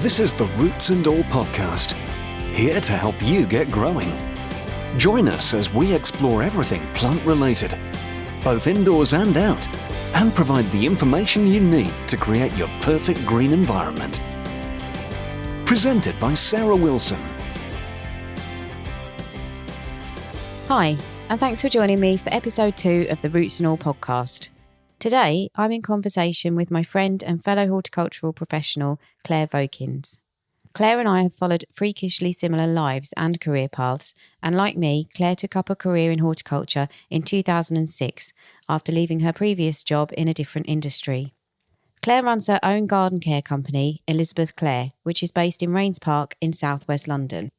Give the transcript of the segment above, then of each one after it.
This is the Roots and All podcast, here to help you get growing. Join us as we explore everything plant-related, both indoors and out, and provide the information you need to create your perfect green environment. Presented by Sarah Wilson. Hi, and thanks for joining me for episode 2 of the Roots and All podcast. Today, I'm in conversation with my friend and fellow horticultural professional, Claire Vokins. Claire and I have followed freakishly similar lives and career paths, and like me, Claire took up a career in horticulture in 2006 after leaving her previous job in a different industry. Claire runs her own garden care company, Elizabeth Clare, which is based in Rains Park in southwest London.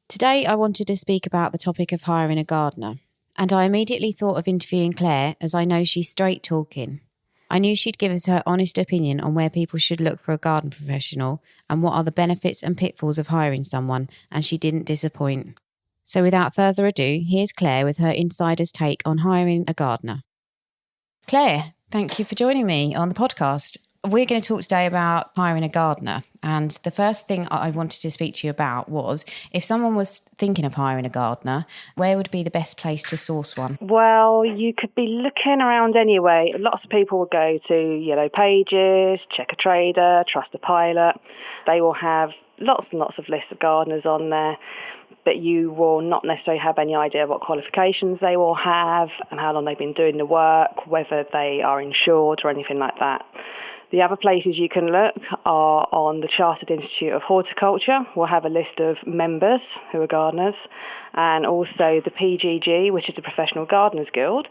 Today, I wanted to speak about the topic of hiring a gardener. And I immediately thought of interviewing Claire, as I know she's straight talking. I knew she'd give us her honest opinion on where people should look for a garden professional and what are the benefits and pitfalls of hiring someone, and she didn't disappoint. So without further ado, here's Claire with her insider's take on hiring a gardener. Claire, thank you for joining me on the podcast. We're going to talk today about hiring a gardener. And the first thing I wanted to speak to you about was, if someone was thinking of hiring a gardener, where would be the best place to source one? Well, you could be looking around anyway. Lots of people will go to Yellow Pages, Check a Trader, Trust a Pilot. They will have lots and lots of lists of gardeners on there, but you will not necessarily have any idea what qualifications they will have and how long they've been doing the work, whether they are insured or anything like that. The other places you can look are on the Chartered Institute of Horticulture. We'll have a list of members who are gardeners, and also the PGG, which is the Professional Gardeners Guild.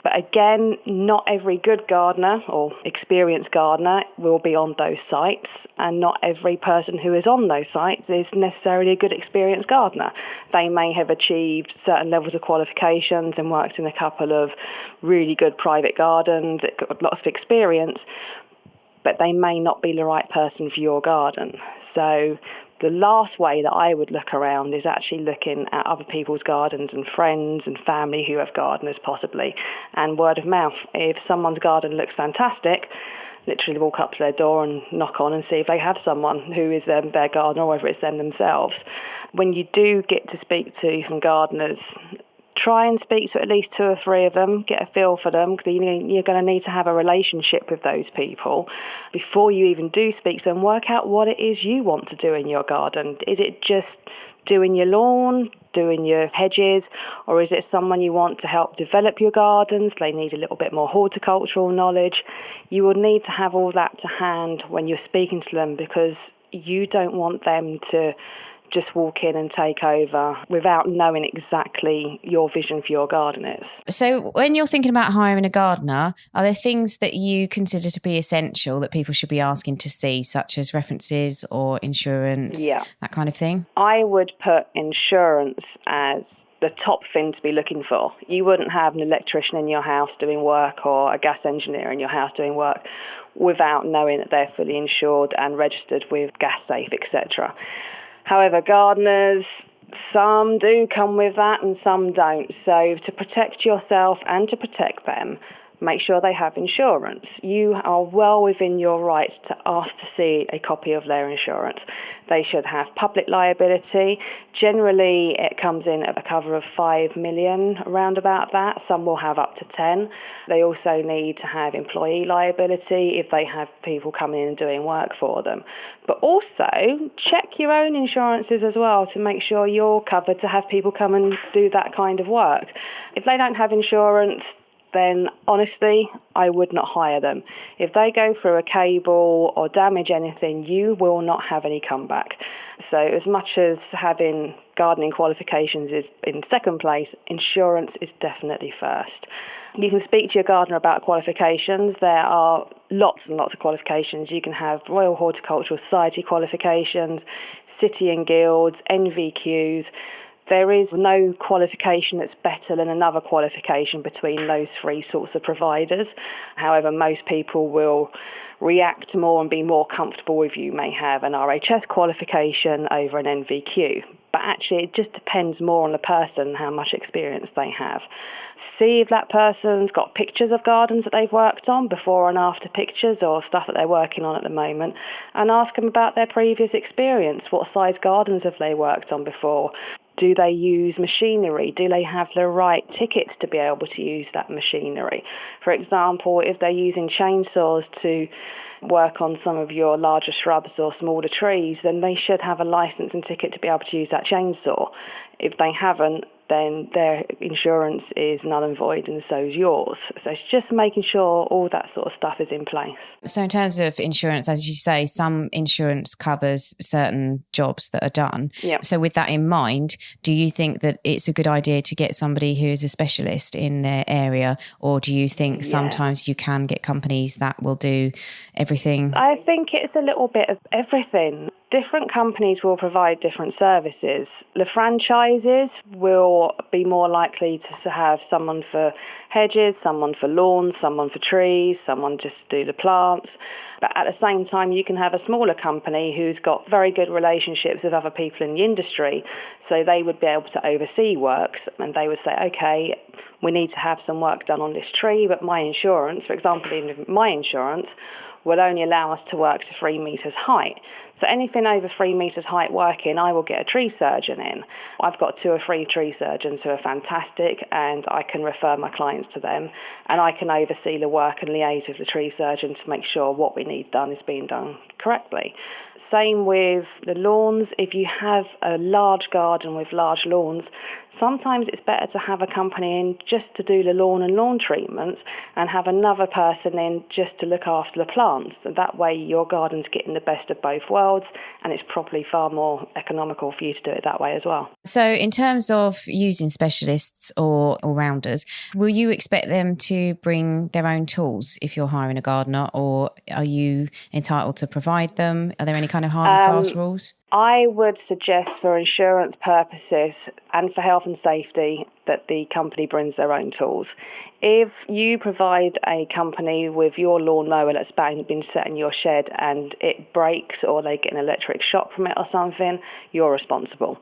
But again, not every good gardener or experienced gardener will be on those sites, and not every person who is on those sites is necessarily a good experienced gardener. They may have achieved certain levels of qualifications and worked in a couple of really good private gardens, got lots of experience, but they may not be the right person for your garden. So the last way that I would look around is actually looking at other people's gardens and friends and family who have gardeners possibly, and word of mouth. If someone's garden looks fantastic, literally walk up to their door and knock on and see if they have someone who is their gardener or whether it's them themselves. When you do get to speak to some gardeners, try and speak to at least 2 or 3 of them, get a feel for them, because you're going to need to have a relationship with those people before you even do speak to them. Work out what it is you want to do in your garden. Is it just doing your lawn, doing your hedges, or is it someone you want to help develop your gardens? They need a little bit more horticultural knowledge. You will need to have all that to hand when you're speaking to them, because you don't want them to just walk in and take over without knowing exactly your vision for your garden is. So when you're thinking about hiring a gardener, are there things that you consider to be essential that people should be asking to see, such as references or insurance, that kind of thing? I would put insurance as the top thing to be looking for. You wouldn't have an electrician in your house doing work or a gas engineer in your house doing work without knowing that they're fully insured and registered with Gas Safe, etc. However, gardeners, some do come with that and some don't. So to protect yourself and to protect them, make sure they have insurance. You are well within your rights to ask to see a copy of their insurance. They should have public liability. Generally, it comes in at a cover of 5 million, around about that. Some will have up to 10. They also need to have employee liability if they have people coming in and doing work for them. But also, check your own insurances as well to make sure you're covered to have people come and do that kind of work. If they don't have insurance, then honestly, I would not hire them. If they go through a cable or damage anything, you will not have any comeback. So as much as having gardening qualifications is in second place, insurance is definitely first. You can speak to your gardener about qualifications. There are lots and lots of qualifications. You can have Royal Horticultural Society qualifications, City and Guilds, NVQs. There is no qualification that's better than another qualification between those three sorts of providers. However, most people will react more and be more comfortable if you may have an RHS qualification over an NVQ. But actually, it just depends more on the person, how much experience they have. See if that person's got pictures of gardens that they've worked on, before and after pictures, or stuff that they're working on at the moment, and ask them about their previous experience. What size gardens have they worked on before? Do they use machinery? Do they have the right tickets to be able to use that machinery? For example, if they're using chainsaws to work on some of your larger shrubs or smaller trees, then they should have a license and ticket to be able to use that chainsaw. If they haven't, then their insurance is null and void, and so is yours. So it's just making sure all that sort of stuff is in place. So in terms of insurance, as you say, some insurance covers certain jobs that are done. Yep. So with that in mind, do you think that it's a good idea to get somebody who is a specialist in their area, or do you think sometimes you can get companies that will do everything? I think it's a little bit of everything. Different companies will provide different services. The franchises will be more likely to have someone for hedges, someone for lawns, someone for trees, someone just to do the plants. But at the same time, you can have a smaller company who's got very good relationships with other people in the industry. So they would be able to oversee works, and they would say, okay, we need to have some work done on this tree, but my insurance, for example, my insurance will only allow us to work to 3 metres height. So anything over 3 metres height working, I will get a tree surgeon in. I've got 2 or 3 tree surgeons who are fantastic, and I can refer my clients to them, and I can oversee the work and liaise with the tree surgeon to make sure what we need done is being done correctly. Same with the lawns. If you have a large garden with large lawns, sometimes it's better to have a company in just to do the lawn and lawn treatments, and have another person in just to look after the plants. That way your garden's getting the best of both worlds, and it's probably far more economical for you to do it that way as well. So in terms of using specialists or all-rounders, will you expect them to bring their own tools if you're hiring a gardener, or are you entitled to provide them? Are there any kind of hard and fast rules? I would suggest for insurance purposes and for health and safety that the company brings their own tools. If you provide a company with your lawnmower that's been set in your shed and it breaks, or they get an electric shock from it or something, you're responsible.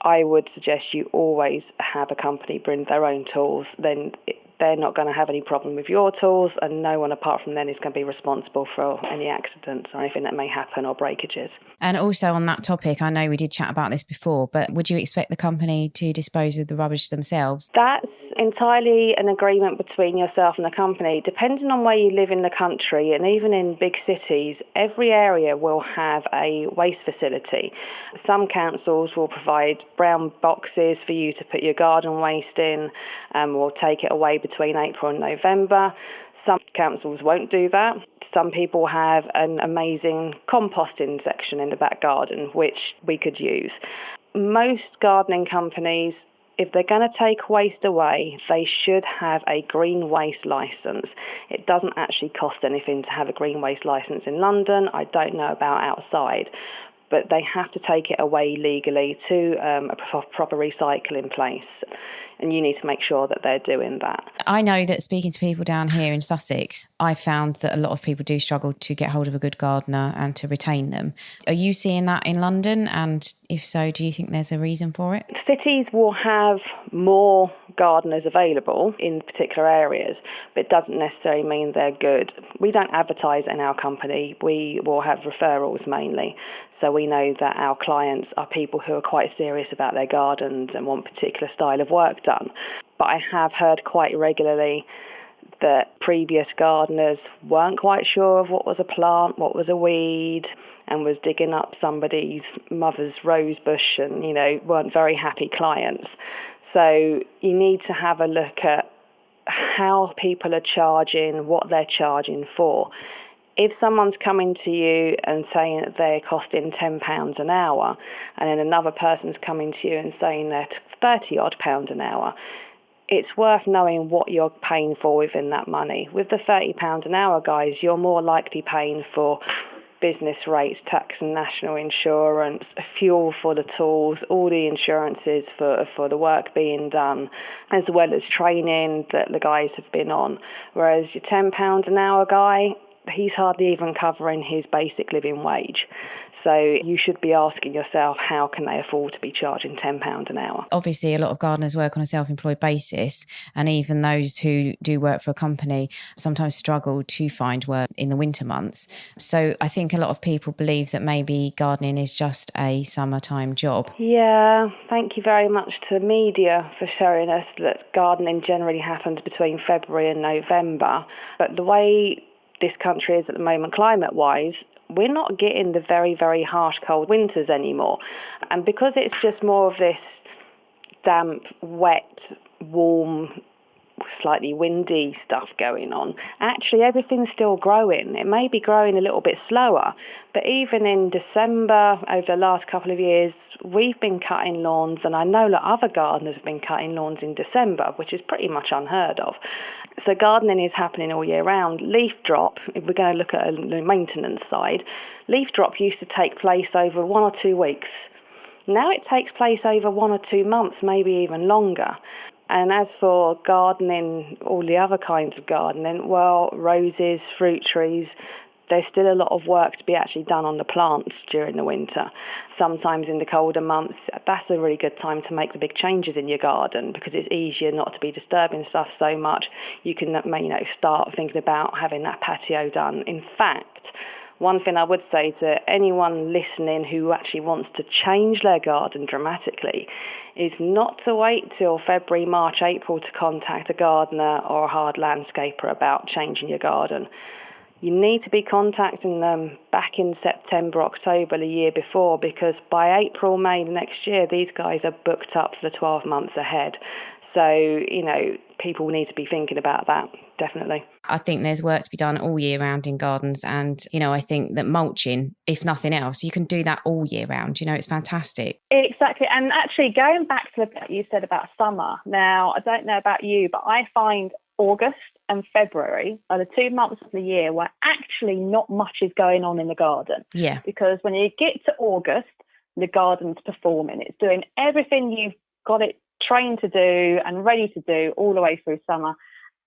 I would suggest you always have a company bring their own tools. Then they're not going to have any problem with your tools, and no one apart from them is going to be responsible for any accidents or anything that may happen or breakages. And also on that topic, I know we did chat about this before, but would you expect the company to dispose of the rubbish themselves? That's entirely an agreement between yourself and the company. Depending on where you live in the country, and even in big cities, every area will have a waste facility. Some councils will provide brown boxes for you to put your garden waste in, and will take it away between April and November. Some councils won't do that. Some people have an amazing composting section in the back garden, which we could use. Most gardening companies, if they're going to take waste away, they should have a green waste licence. It doesn't actually cost anything to have a green waste licence in London. I don't know about outside, but they have to take it away legally to a proper recycling place. And you need to make sure that they're doing that. I know that speaking to people down here in Sussex, I found that a lot of people do struggle to get hold of a good gardener and to retain them. Are you seeing that in London? And if so, do you think there's a reason for it? Cities will have more gardeners available in particular areas, but it doesn't necessarily mean they're good. We don't advertise in our company. We will have referrals mainly. So we know that our clients are people who are quite serious about their gardens and want a particular style of work done. But I have heard quite regularly that previous gardeners weren't quite sure of what was a plant, what was a weed, and was digging up somebody's mother's rose bush and, weren't very happy clients. So you need to have a look at how people are charging, what they're charging for. If someone's coming to you and saying that they're costing £10 an hour, and then another person's coming to you and saying they're £30 an hour, it's worth knowing what you're paying for within that money. With the £30 an hour guys, you're more likely paying for business rates, tax and national insurance, fuel for the tools, all the insurances for the work being done, as well as training that the guys have been on. Whereas your £10 an hour guy, he's hardly even covering his basic living wage. So you should be asking yourself, how can they afford to be charging £10 an hour? Obviously, a lot of gardeners work on a self-employed basis, and even those who do work for a company sometimes struggle to find work in the winter months. So I think a lot of people believe that maybe gardening is just a summertime job. Yeah, thank you very much to the media for showing us that gardening generally happens between February and November. But the way this country is at the moment, climate-wise, we're not getting the very, very harsh cold winters anymore. And because it's just more of this damp, wet, warm, slightly windy stuff going on, actually everything's still growing. It may be growing a little bit slower, but even in December, over the last couple of years, we've been cutting lawns, and I know that other gardeners have been cutting lawns in December, which is pretty much unheard of. So gardening is happening all year round. Leaf drop, if we're going to look at the maintenance side, leaf drop used to take place over 1 or 2 weeks. Now it takes place over 1 or 2 months, maybe even longer. And as for gardening, all the other kinds of gardening, well, roses, fruit trees, there's still a lot of work to be actually done on the plants during the winter. Sometimes in the colder months, that's a really good time to make the big changes in your garden, because it's easier not to be disturbing stuff so much. You can, start thinking about having that patio done. In fact, one thing I would say to anyone listening who actually wants to change their garden dramatically is not to wait till February, March, April to contact a gardener or a hard landscaper about changing your garden. You need to be contacting them back in September, October the year before, because by April, May next year, these guys are booked up for the 12 months ahead. So, people need to be thinking about that, definitely. I think there's work to be done all year round in gardens. And, I think that mulching, if nothing else, you can do that all year round. It's fantastic. Exactly. And actually, going back to what you said about summer, now, I don't know about you, but I find August and February are the 2 months of the year where actually not much is going on in the garden. Yeah. Because when you get to August, the garden's performing. It's doing everything you've got it trained to do and ready to do all the way through summer.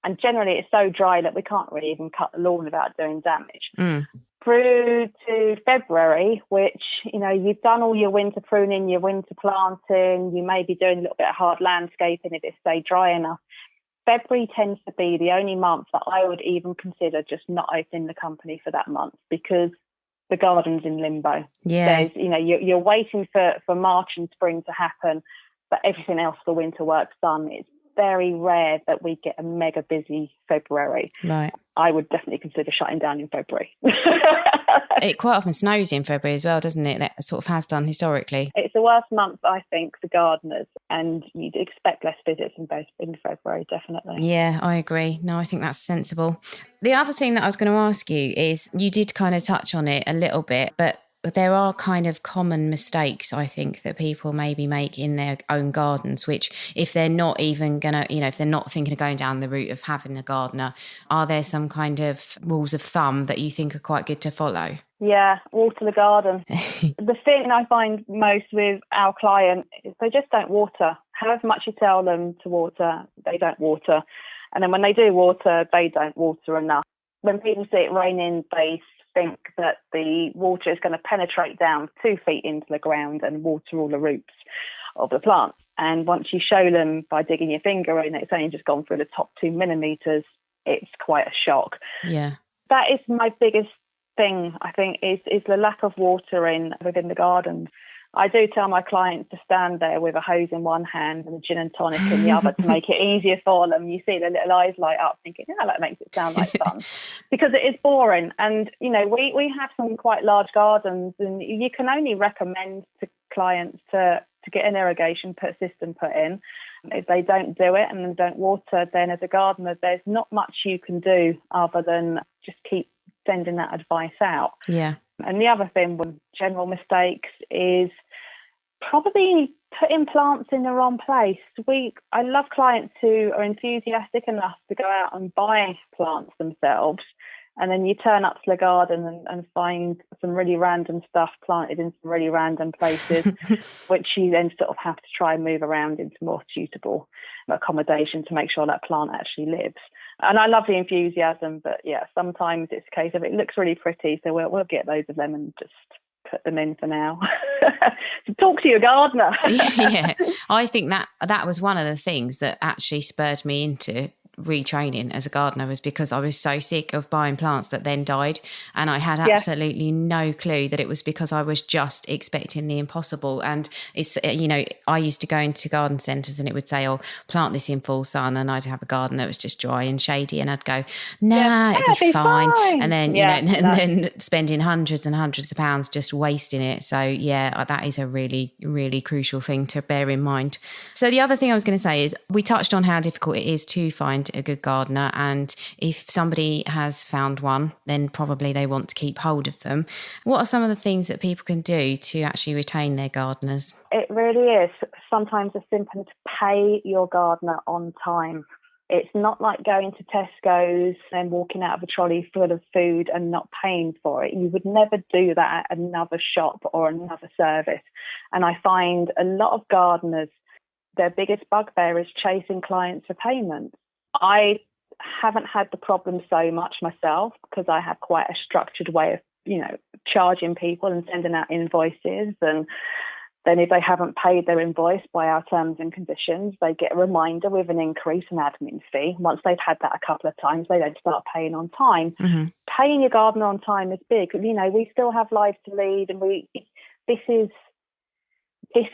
And generally it's so dry that we can't really even cut the lawn without doing damage. Through to February, which, you've done all your winter pruning, your winter planting, you may be doing a little bit of hard landscaping if it stays dry enough. February tends to be the only month that I would even consider just not opening the company for that month, because the garden's in limbo. Yeah. You're waiting for March and spring to happen, but everything else for winter work's done. It's very rare that we get a mega busy February. Right. I would definitely consider shutting down in February. It quite often snows in February as well, doesn't it? That sort of has done historically. It's the worst month, I think, for gardeners, and you'd expect less visits in February, definitely. Yeah, I agree. No, I think that's sensible. The other thing that I was going to ask you is, you did kind of touch on it a little bit, but there are kind of common mistakes, I think, that people maybe make in their own gardens, which if they're not even going to, if they're not thinking of going down the route of having a gardener, are there some kind of rules of thumb that you think are quite good to follow? Yeah, water the garden. The thing I find most with our client is they just don't water. However much you tell them to water, they don't water. And then when they do water, they don't water enough. When people see it raining, they think that the water is going to penetrate down 2 feet into the ground and water all the roots of the plants. And once you show them by digging your finger in, it's only just gone through the top 2 millimeters, it's quite a shock. Yeah. That is my biggest thing, I think, is the lack of watering within the garden. I do tell my clients to stand there with a hose in one hand and a gin and tonic in the other to make it easier for them. You see their little eyes light up thinking, that makes it sound like fun. Because it is boring. And, we have some quite large gardens, and you can only recommend to clients to get an irrigation system put in. If they don't do it and don't water, then as a gardener, there's not much you can do other than just keep sending that advice out. Yeah. And the other thing with general mistakes is probably putting plants in the wrong place. I love clients who are enthusiastic enough to go out and buy plants themselves And then you turn up to the garden and find some really random stuff planted in some really random places, which you then sort of have to try and move around into more suitable accommodation to make sure that plant actually lives. And I love the enthusiasm, but yeah, sometimes it's a case of it looks really pretty, so we'll get loads of them and just put them in for now. So talk to your gardener. Yeah, I think that was one of the things that actually spurred me into retraining as a gardener, was because I was so sick of buying plants that then died, and I had absolutely no clue that it was because I was just expecting the impossible. And it's, I used to go into garden centres and it would say, oh, plant this in full sun, and I'd have a garden that was just dry and shady, and I'd go, it'll be fine. And then then spending hundreds and hundreds of pounds just wasting it. So yeah, that is a really, really crucial thing to bear in mind. So the other thing I was going to say is, we touched on how difficult it is to find a good gardener, and if somebody has found one, then probably they want to keep hold of them. What are some of the things that people can do to actually retain their gardeners? It really is sometimes as simple as pay your gardener on time. It's not like going to Tesco's and walking out of a trolley full of food and not paying for it. You would never do that at another shop or another service. And I find a lot of gardeners, their biggest bugbear is chasing clients for payment. I haven't had the problem so much myself because I have quite a structured way of, charging people and sending out invoices. And then if they haven't paid their invoice by our terms and conditions, they get a reminder with an increase in admin fee. Once they've had that a couple of times, they then start paying on time. Mm-hmm. Paying your gardener on time is big. We still have lives to lead, and this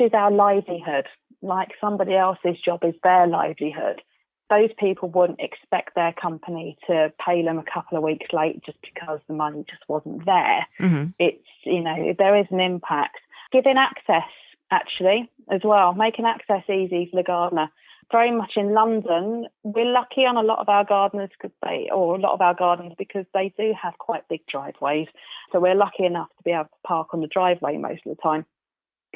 is our livelihood. Like somebody else's job is their livelihood. Those people wouldn't expect their company to pay them a couple of weeks late just because the money just wasn't there. Mm-hmm. It's, there is an impact. Giving access, actually, as well, making access easy for the gardener. Very much in London, we're lucky on a lot of our gardeners because they do have quite big driveways. So we're lucky enough to be able to park on the driveway most of the time.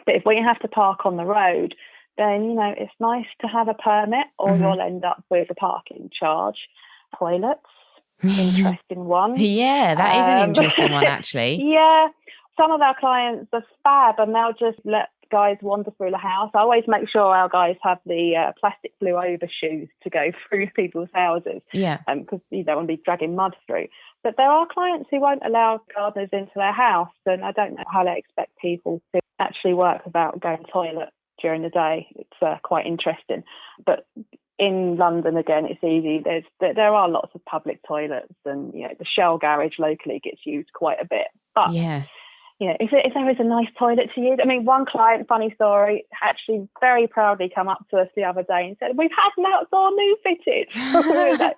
But if we have to park on the road, then, it's nice to have a permit, or you'll end up with a parking charge. Toilets, interesting one. Yeah, that is an interesting one, actually. Yeah, some of our clients are fab and they'll just let guys wander through the house. I always make sure our guys have the plastic blue over shoes to go through people's houses. Yeah. Because you don't want to be dragging mud through. But there are clients who won't allow gardeners into their house, and I don't know how they expect people to actually work without going to the toilet during the day. It's quite interesting. But in London, again, it's easy. There are lots of public toilets, and the Shell garage locally gets used quite a bit. But if there is a nice toilet to use. I mean, one client, funny story, actually very proudly come up to us the other day and said, "We've had an outdoor new fitted." Like,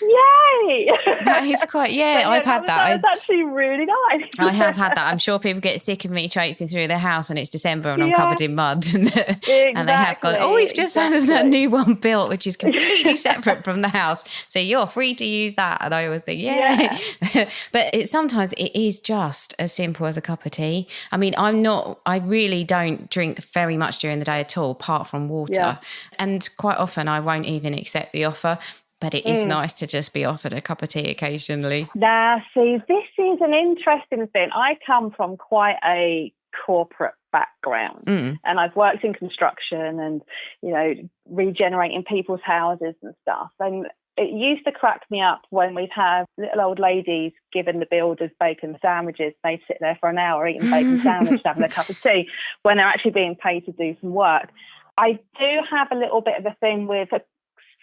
yay! That is quite, I've had that. It's actually really nice. I have had that. I'm sure people get sick of me traipsing through their house and it's December and I'm covered in mud. And they have gone, we've just had a new one built, which is completely separate from the house. So you're free to use that. And I always think, But sometimes it is just as simple as a cup of tea. I mean, I really don't drink very much during the day at all, apart from water. Yeah. And quite often I won't even accept the offer, but it is nice to just be offered a cup of tea occasionally. Now, see, this is an interesting thing. I come from quite a corporate background and I've worked in construction and, regenerating people's houses and stuff. And it used to crack me up when we'd have little old ladies giving the builders bacon sandwiches. They'd sit there for an hour eating bacon sandwiches, having a cup of tea, when they're actually being paid to do some work. I do have a little bit of a thing with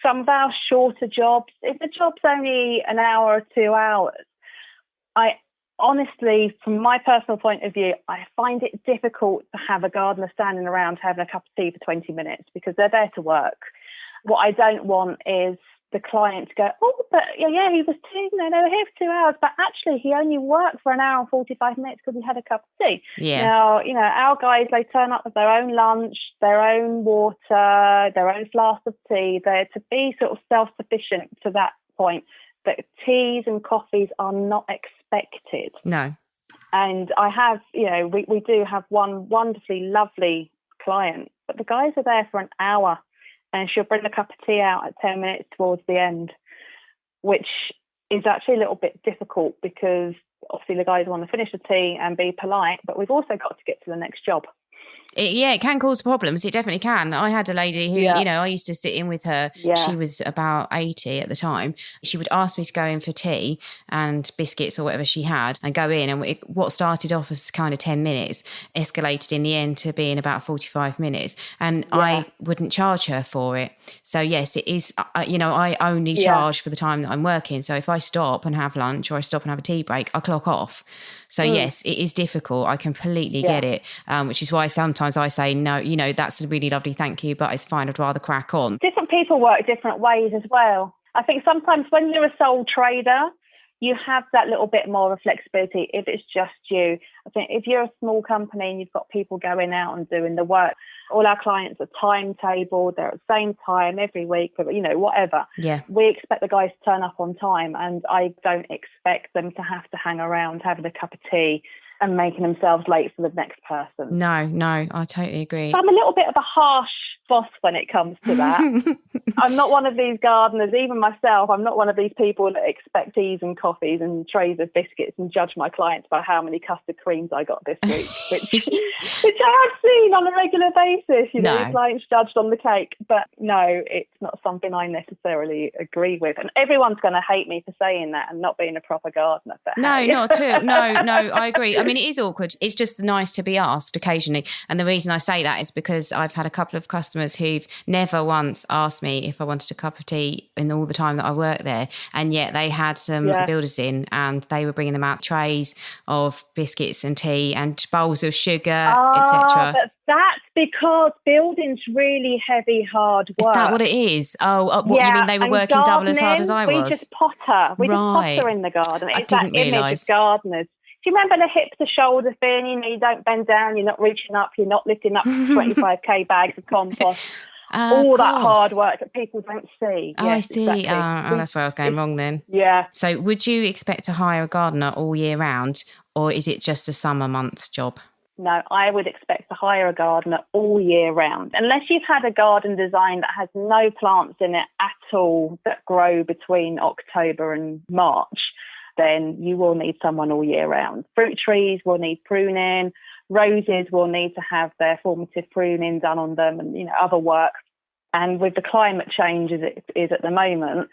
some of our shorter jobs. If the job's only an hour or 2 hours, I honestly, from my personal point of view, I find it difficult to have a gardener standing around having a cup of tea for 20 minutes because they're there to work. What I don't want is the client to go, but he was they were here for 2 hours, but actually he only worked for an hour and 45 minutes because he had a cup of tea. Yeah. Now, our guys, they turn up with their own lunch, their own water, their own flask of tea. They're to be sort of self-sufficient to that point, but teas and coffees are not expected. No. And I have, we do have one wonderfully lovely client, but the guys are there for an hour. And she'll bring a cup of tea out at 10 minutes towards the end, which is actually a little bit difficult because obviously the guys want to finish the tea and be polite, but we've also got to get to the next job. It can cause problems. It definitely can. I had a lady who, I used to sit in with her. Yeah. She was about 80 at the time. She would ask me to go in for tea and biscuits or whatever she had and go in. And what started off as kind of 10 minutes escalated in the end to being about 45 minutes. And I wouldn't charge her for it. So, yes, it is, I only charge for the time that I'm working. So if I stop and have lunch or I stop and have a tea break, I clock off. So, yes, it is difficult. I completely get it, which is why sometimes I say, no, that's a really lovely thank you, but it's fine. I'd rather crack on. Different people work different ways as well. I think sometimes when you're a sole trader, you have that little bit more of flexibility if it's just you. I think if you're a small company and you've got people going out and doing the work, all our clients are timetabled, they're at the same time every week, but whatever. Yeah. We expect the guys to turn up on time, and I don't expect them to have to hang around having a cup of tea and making themselves late for the next person. No, I totally agree. So I'm a little bit of a harsh boss when it comes to that. I'm not one of these gardeners, even myself, I'm not one of these people that expect teas and coffees and trays of biscuits and judge my clients by how many custard creams I got this week, which I have seen on a regular basis, clients judged on the cake. But no, it's not something I necessarily agree with. And everyone's going to hate me for saying that and not being a proper gardener. No, not at all. No, I agree. I mean, it is awkward. It's just nice to be asked occasionally. And the reason I say that is because I've had a couple of customers who've never once asked me if I wanted a cup of tea in all the time that I worked there. And yet they had some builders in and they were bringing them out trays of biscuits and tea and bowls of sugar, etc. But that's because building's really heavy, hard work. Is that what it is? You mean they were working double as hard as I was? We just potter. We just potter in the garden. It's that image of gardeners. Do you remember the hip to shoulder thing? You don't bend down, you're not reaching up, you're not lifting up 25k bags of compost. All that hard work that people don't see. Oh, yes, I see. Exactly. That's where I was going wrong then. Yeah. So would you expect to hire a gardener all year round, or is it just a summer months job? No, I would expect to hire a gardener all year round. Unless you've had a garden design that has no plants in it at all that grow between October and March, then you will need someone all year round. Fruit trees will need pruning. Roses will need to have their formative pruning done on them and, other work. And with the climate change as it is at the moment,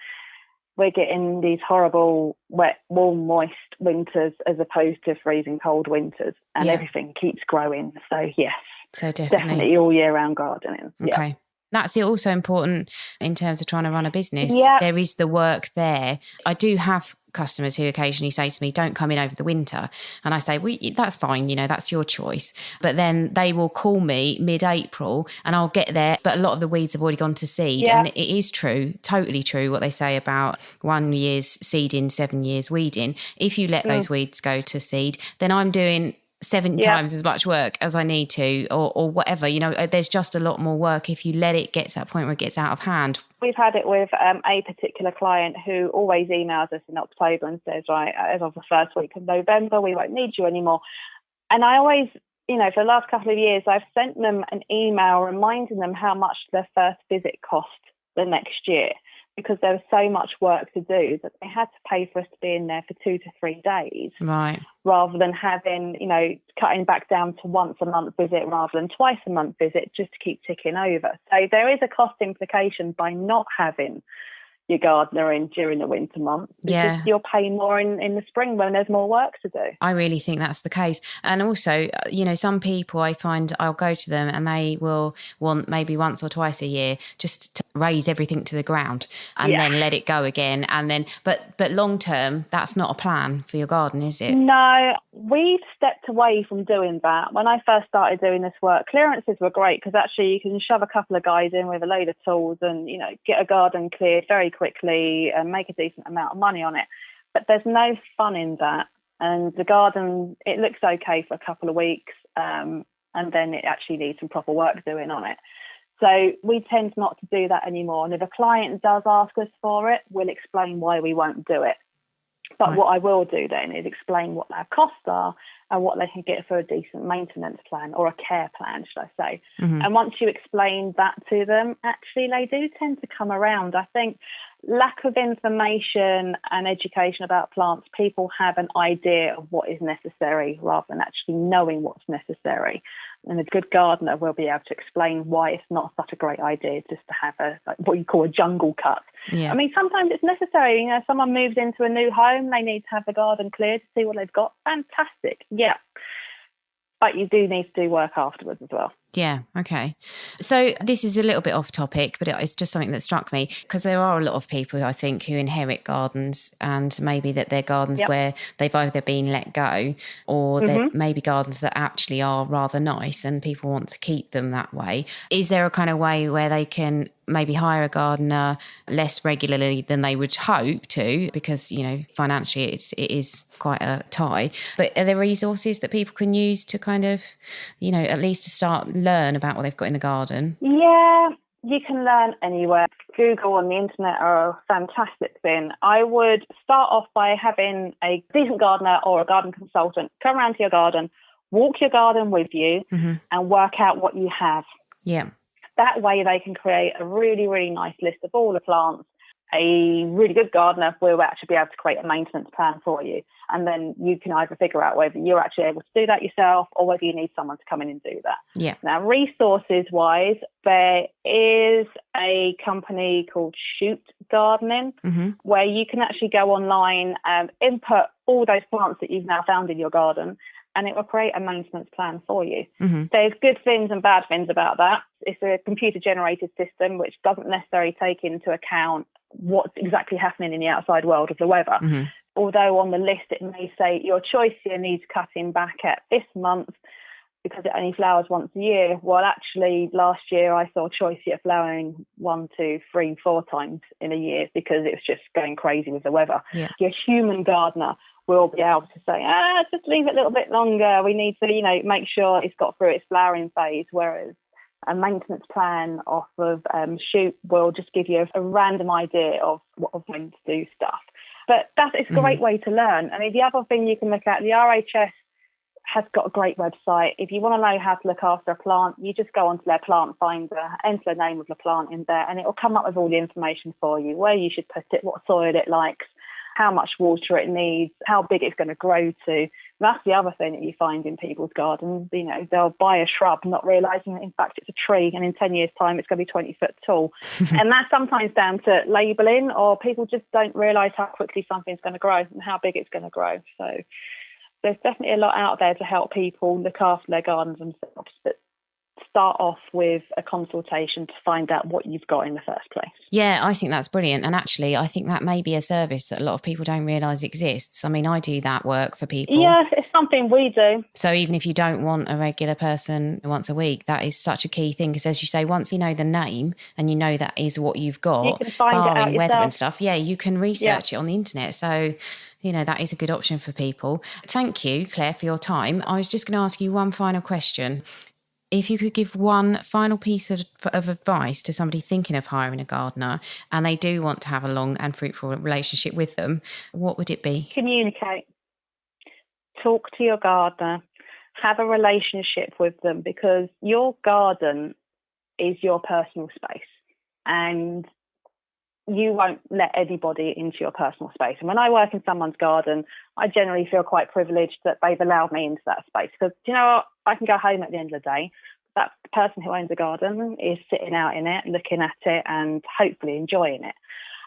we're getting these horrible, wet, warm, moist winters as opposed to freezing cold winters. And everything keeps growing. So, yes, so definitely all year round gardening. Okay. Yeah. That's also important in terms of trying to run a business. Yeah. There is the work there. I do have customers who occasionally say to me, don't come in over the winter. And I say, well, that's fine, that's your choice. But then they will call me mid-April and I'll get there, but a lot of the weeds have already gone to seed. Yeah. And it is true, totally true, what they say about 1 year's seeding, 7 years weeding. If you let those weeds go to seed, then I'm doing 7 times as much work as I need to or whatever. There's just a lot more work if you let it get to that point where it gets out of hand. We've had it with a particular client who always emails us in October and says, right, as of the first week of November, we won't need you anymore. And I always, for the last couple of years, I've sent them an email reminding them how much their first visit cost the next year, because there was so much work to do that they had to pay for us to be in there for 2 to 3 days. Right. Rather than having, cutting back down to once a month visit rather than twice a month visit just to keep ticking over. So there is a cost implication by not having your gardener in during the winter months because you're paying more in the spring when there's more work to do. I really think that's the case. And also, some people I find I'll go to them and they will want maybe once or twice a year just to raise everything to the ground and then let it go again. And then, but long term, that's not a plan for your garden, is it? No, we've stepped away from doing that. When I first started doing this work, clearances were great because actually you can shove a couple of guys in with a load of tools and, get a garden cleared very quickly and make a decent amount of money on it. But there's no fun in that. And the garden, it looks okay for a couple of weeks and then it actually needs some proper work doing on it. So we tend not to do that anymore. And if a client does ask us for it, we'll explain why we won't do it. But what I will do then is explain what our costs are and what they can get for a decent maintenance plan, or a care plan, should I say. Mm-hmm. And once you explain that to them, actually they do tend to come around. I think lack of information and education about plants, people have an idea of what is necessary rather than actually knowing what's necessary. And a good gardener will be able to explain why it's not such a great idea just to have what you call a jungle cut. Yeah. I mean, sometimes it's necessary. You know, someone moves into a new home, they need to have the garden cleared to see what they've got. Fantastic. Yeah. But you do need to do work afterwards as well. Yeah, okay. So this is a little bit off topic, but it's just something that struck me, because there are a lot of people, I think, who inherit gardens, and maybe that they're gardens where they've either been let go, or they're maybe gardens that actually are rather nice and people want to keep them that way. Is there a kind of way where they can maybe hire a gardener less regularly than they would hope to, because, you know, financially it is quite a tie, but are there resources that people can use to kind of, you know, at least to start learn about what they've got in the garden? Yeah, you can learn anywhere. Google and the internet are a fantastic thing. I would start off by having a decent gardener or a garden consultant come around to your garden, walk your garden with you, and work out what you have. Yeah. That way they can create a really, really nice list of all the plants. A really good gardener will actually be able to create a maintenance plan for you. And then you can either figure out whether you're actually able to do that yourself or whether you need someone to come in and do that. Yeah. Now, resources-wise, there is a company called Shoot Gardening where you can actually go online and input all those plants that you've now found in your garden, and it will create a maintenance plan for you. There's good things and bad things about that. It's a computer-generated system which doesn't necessarily take into account what's exactly happening in the outside world of the weather. Although on the list it may say your choicea needs cutting back at this month because it only flowers once a year. Well, actually, last year I saw choicea flowering 1, 2, 3, 4 times in a year because it was just going crazy with the weather. Yeah. Your human gardener will be able to say, just leave it a little bit longer. We need to, you know, make sure it's got through its flowering phase, whereas a maintenance plan off of Shoot will just give you a random idea of when to do stuff. But it's a great way to learn. I mean, the other thing you can look at, the RHS has got a great website. If you want to know how to look after a plant, you just go onto their plant finder, enter the name of the plant in there, and it will come up with all the information for you, where you should put it, what soil it likes, how much water it needs, how big it's going to grow to. That's the other thing that you find in people's gardens. You know, they'll buy a shrub not realising that, in fact, it's a tree, and in 10 years' time, it's going to be 20 foot tall. And that's sometimes down to labelling, or people just don't realise how quickly something's going to grow and how big it's going to grow. So there's definitely a lot out there to help people look after their gardens themselves. But start off with a consultation to find out what you've got in the first place. Yeah, I think that's brilliant. And actually, I think that may be a service that a lot of people don't realise exists. I mean, I do that work for people. Yeah, it's something we do. So even if you don't want a regular person once a week, that is such a key thing, because as you say, once you know the name and you know that is what you've got, you can find it out weather yourself. and stuff, you can research it on the internet. So, you know, that is a good option for people. Thank you, Claire, for your time. I was just going to ask you one final question. If you could give one final piece of advice to somebody thinking of hiring a gardener and they do want to have a long and fruitful relationship with them, what would it be? Communicate. Talk to your gardener. Have a relationship with them, because your garden is your personal space and you won't let anybody into your personal space. And when I work in someone's garden, I generally feel quite privileged that they've allowed me into that space, because, you know what, I can go home at the end of the day. That person who owns a garden is sitting out in it, looking at it and hopefully enjoying it.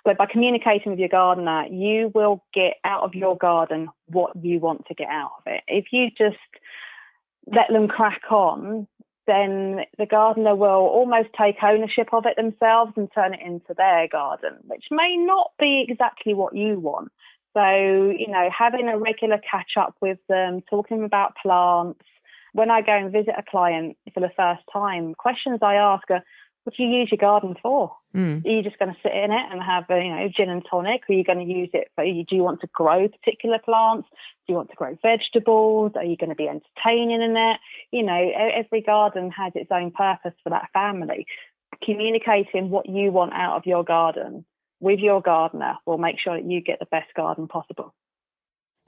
But by communicating with your gardener, you will get out of your garden what you want to get out of it. If you just let them crack on, then the gardener will almost take ownership of it themselves and turn it into their garden, which may not be exactly what you want. So, you know, having a regular catch up with them, talking about plants. When I go and visit a client for the first time, questions I ask are, what do you use your garden for? Are you just going to sit in it and have a, gin and tonic? Are you going to use it for, do you want to grow particular plants? Do you want to grow vegetables? Are you going to be entertaining in it? You know, every garden has its own purpose for that family. Communicating what you want out of your garden with your gardener will make sure that you get the best garden possible.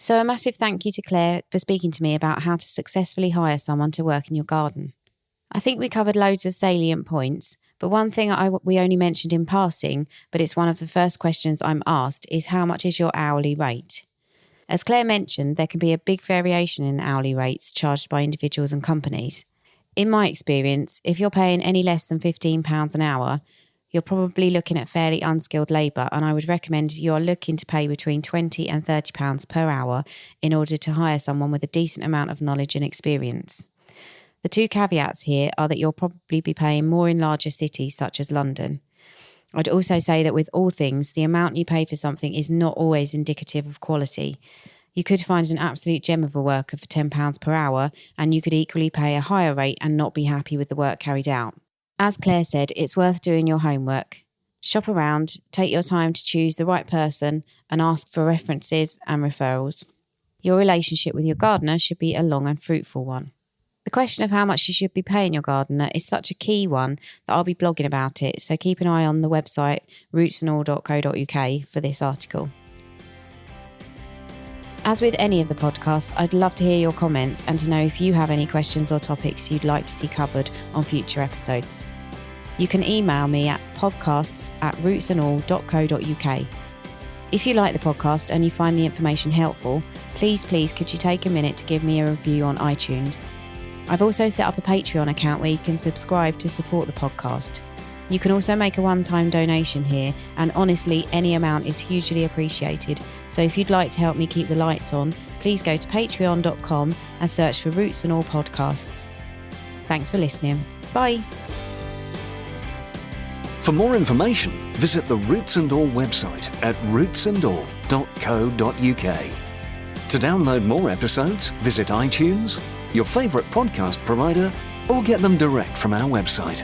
So a massive thank you to Claire for speaking to me about how to successfully hire someone to work in your garden. I think we covered loads of salient points, but one thing we only mentioned in passing, but it's one of the first questions I'm asked, is how much is your hourly rate? As Claire mentioned, there can be a big variation in hourly rates charged by individuals and companies. In my experience, if you're paying any less than £15 an hour, you're probably looking at fairly unskilled labour, and I would recommend you're looking to pay between £20 and £30 per hour in order to hire someone with a decent amount of knowledge and experience. The two caveats here are that you'll probably be paying more in larger cities such as London. I'd also say that with all things, the amount you pay for something is not always indicative of quality. You could find an absolute gem of a worker for £10 per hour, and you could equally pay a higher rate and not be happy with the work carried out. As Claire said, it's worth doing your homework. Shop around, take your time to choose the right person, and ask for references and referrals. Your relationship with your gardener should be a long and fruitful one. The question of how much you should be paying your gardener is such a key one that I'll be blogging about it, so keep an eye on the website rootsandall.co.uk for this article. As with any of the podcasts, I'd love to hear your comments and to know if you have any questions or topics you'd like to see covered on future episodes. You can email me at podcasts@rootsandall.co.uk. If you like the podcast and you find the information helpful, please could you take a minute to give me a review on iTunes. I've also set up a Patreon account where you can subscribe to support the podcast. You can also make a one-time donation here, and honestly, any amount is hugely appreciated. So if you'd like to help me keep the lights on, please go to patreon.com and search for Roots and All Podcasts. Thanks for listening. Bye. For more information, visit the Roots and All website at rootsandall.co.uk. To download more episodes, visit iTunes, your favourite podcast provider, or get them direct from our website.